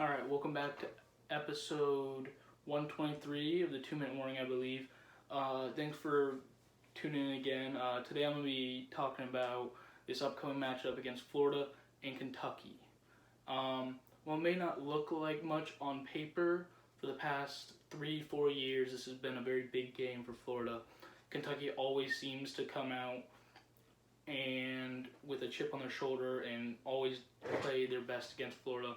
All right, welcome back to episode 123 of the 2 Minute Warning, I believe. Thanks for tuning in again. Today I'm going to be talking about this upcoming matchup against Florida and Kentucky. While it may not look like much on paper, for the past 3-4 years, this has been a very big game for Florida. Kentucky always seems to come out and with a chip on their shoulder and always play their best against Florida.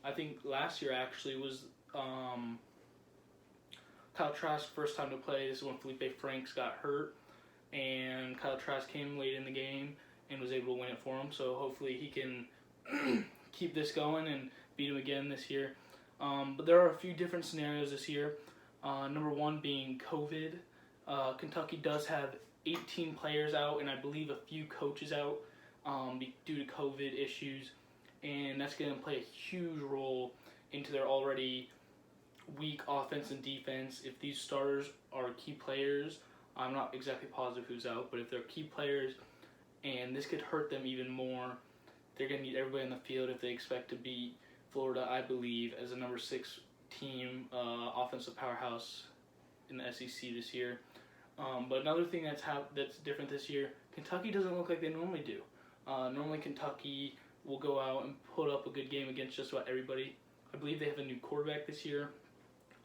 I think last year actually was Kyle Trask's first time to play. This is when Felipe Franks got hurt, and Kyle Trask came late in the game and was able to win it for him. So hopefully he can keep this going and beat him again this year. But there are a few different scenarios this year. Number one being COVID. Kentucky does have 18 players out, and I believe a few coaches out due to COVID issues. And that's going to play a huge role into their already weak offense and defense. If these starters are key players, I'm not exactly positive who's out, but if they're key players and this could hurt them even more, they're going to need everybody in the field if they expect to beat Florida, I believe, as a number 6 team, offensive powerhouse in the SEC this year. But another thing that's different this year, Kentucky doesn't look like they normally do. Normally Kentucky will go out and put up a good game against just about everybody. I believe they have a new quarterback this year.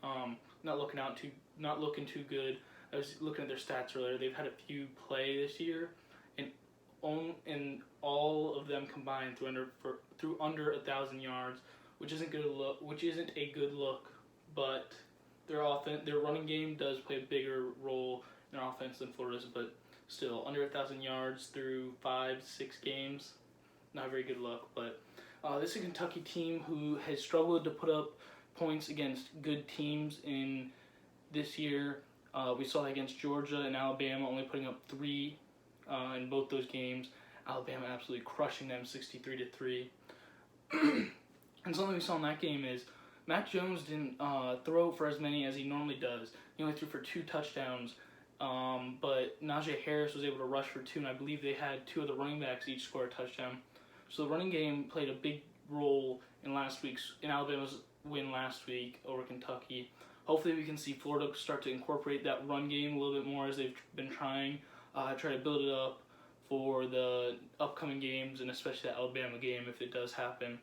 Not looking too good. I was looking at their stats earlier. They've had a few play this year, and all of them combined through under 1,000 yards, which isn't a good look. But their running game does play a bigger role in their offense than Florida's. But still, under 1,000 yards through 5-6 games. Not very good luck, but this is a Kentucky team who has struggled to put up points against good teams in this year. We saw that against Georgia and Alabama, only putting up 3 in both those games. Alabama absolutely crushing them 63-3. And something we saw in that game is Mac Jones didn't throw for as many as he normally does. He only threw for 2 touchdowns. But Najee Harris was able to rush for 2, and I believe they had 2 of the running backs each score a touchdown. So the running game played a big role in Alabama's win last week over Kentucky. Hopefully we can see Florida start to incorporate that run game a little bit more as they've been trying to build it up for the upcoming games, and especially the Alabama game if it does happen.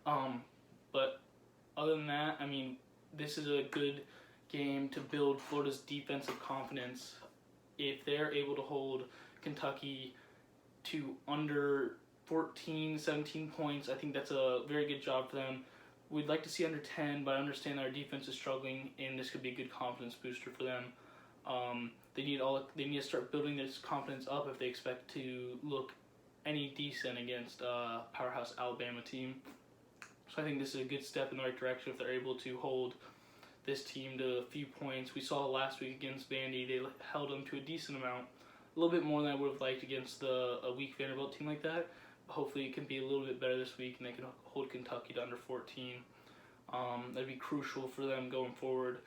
But other than that, I mean, this is a good game to build Florida's defensive confidence. If they're able to hold Kentucky to under 14, 17 points, I think that's a very good job for them. We'd like to see under 10, but I understand that our defense is struggling, and this could be a good confidence booster for them. They need to start building this confidence up if they expect to look any decent against a powerhouse Alabama team. So I think this is a good step in the right direction if they're able to hold this team to a few points. We saw last week against Vandy, they held them to a decent amount, a little bit more than I would have liked against a weak Vanderbilt team like that. Hopefully it can be a little bit better this week and they can hold Kentucky to under 14. That'd be crucial for them going forward,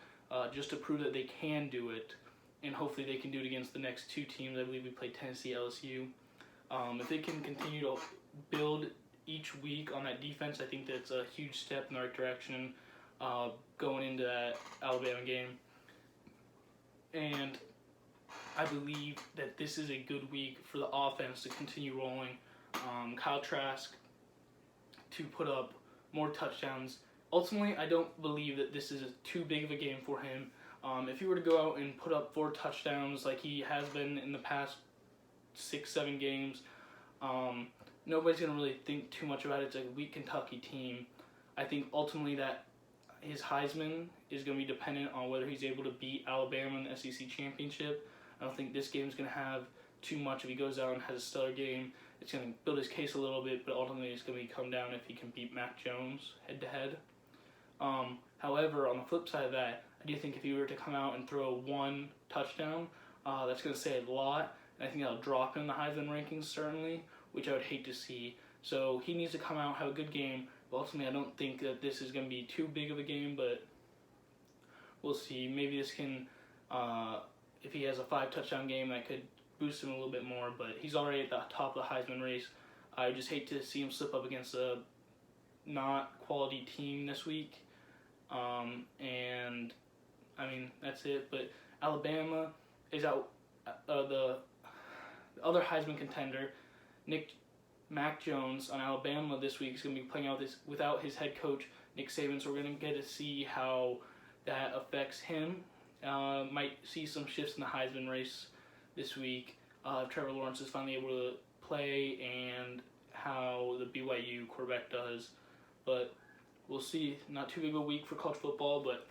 just to prove that they can do it, and hopefully they can do it against the next 2 teams. I believe we play Tennessee, LSU. If they can continue to build each week on that defense, I think that's a huge step in the right direction going into that Alabama game. And I believe that this is a good week for the offense to continue rolling. Kyle Trask to put up more touchdowns. Ultimately, I don't believe that this is too big of a game for him. If he were to go out and put up 4 touchdowns like he has been in the past 6-7 games, nobody's going to really think too much about it. It's a weak Kentucky team. I think ultimately that his Heisman is going to be dependent on whether he's able to beat Alabama in the SEC championship. I don't think this game is going to have too much. If he goes out and has a stellar game, it's going to build his case a little bit, but ultimately it's going to come down if he can beat Mac Jones head-to-head. However, on the flip side of that, I do think if he were to come out and throw 1 touchdown, that's going to say a lot, and I think that'll drop him in the Heisman rankings, certainly, which I would hate to see. So he needs to come out, have a good game, but ultimately I don't think that this is going to be too big of a game, but we'll see. Maybe this can, if he has a 5-touchdown game, that could boost him a little bit more, but he's already at the top of the Heisman race. I just hate to see him slip up against a not quality team this week. And I mean, that's it. But Alabama is out. The other Heisman contender, Mac Jones on Alabama this week is going to be playing out without his head coach Nick Saban. So we're going to get to see how that affects him. Might see some shifts in the Heisman race this week. Trevor Lawrence is finally able to play, and how the BYU quarterback does. But we'll see. Not too big of a week for college football, but